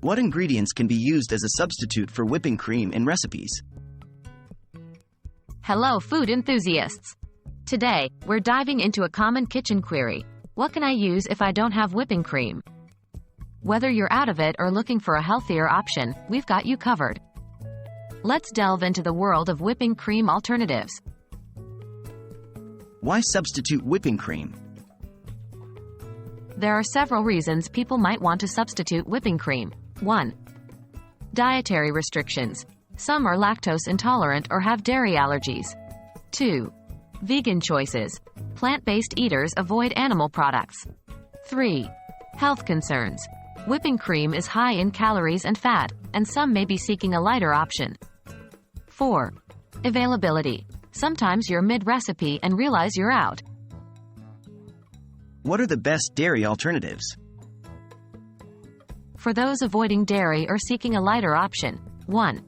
What ingredients can be used as a substitute for whipping cream in recipes? Hello, food enthusiasts! Today, we're diving into a common kitchen query. What can I use if I don't have whipping cream? Whether you're out of it or looking for a healthier option, we've got you covered. Let's delve into the world of whipping cream alternatives. Why substitute whipping cream? There are several reasons people might want to substitute whipping cream. 1. Dietary restrictions. Some are lactose intolerant or have dairy allergies. 2. Vegan choices. Plant-based eaters avoid animal products. 3. Health concerns. Whipping cream is high in calories and fat, and some may be seeking a lighter option. 4. Availability. Sometimes you're mid-recipe and realize you're out. What are the best dairy alternatives? For those avoiding dairy or seeking a lighter option, 1.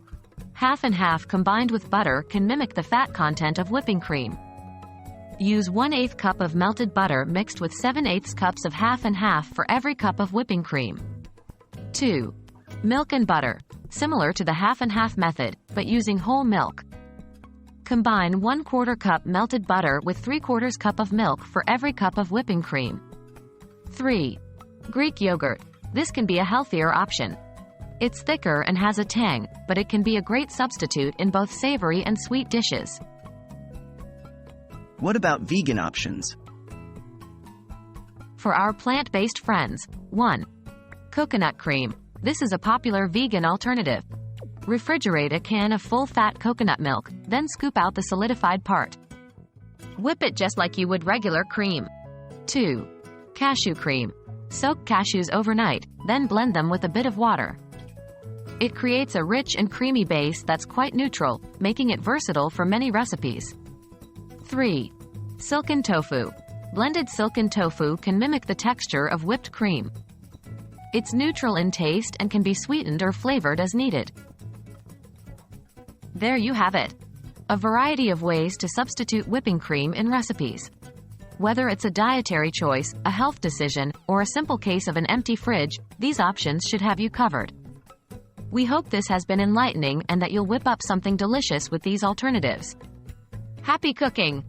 Half and half combined with butter can mimic the fat content of whipping cream. Use 1/8 cup of melted butter mixed with 7/8 cups of half and half for every cup of whipping cream. 2. Milk and butter. Similar to the half and half method, but using whole milk. Combine 1/4 cup melted butter with 3/4 cup of milk for every cup of whipping cream. 3. Greek yogurt. This can be a healthier option. It's thicker and has a tang, but it can be a great substitute in both savory and sweet dishes. What about vegan options? For our plant-based friends, 1. Coconut cream. This is a popular vegan alternative. Refrigerate a can of full-fat coconut milk, then scoop out the solidified part. Whip it just like you would regular cream. 2. Cashew cream. Soak cashews overnight, then blend them with a bit of water. It creates a rich and creamy base that's quite neutral, making it versatile for many recipes. 3. Silken tofu. Blended silken tofu can mimic the texture of whipped cream. It's neutral in taste and can be sweetened or flavored as needed. There you have it. A variety of ways to substitute whipping cream in recipes. Whether it's a dietary choice, a health decision, or a simple case of an empty fridge, these options should have you covered. We hope this has been enlightening and that you'll whip up something delicious with these alternatives. Happy cooking!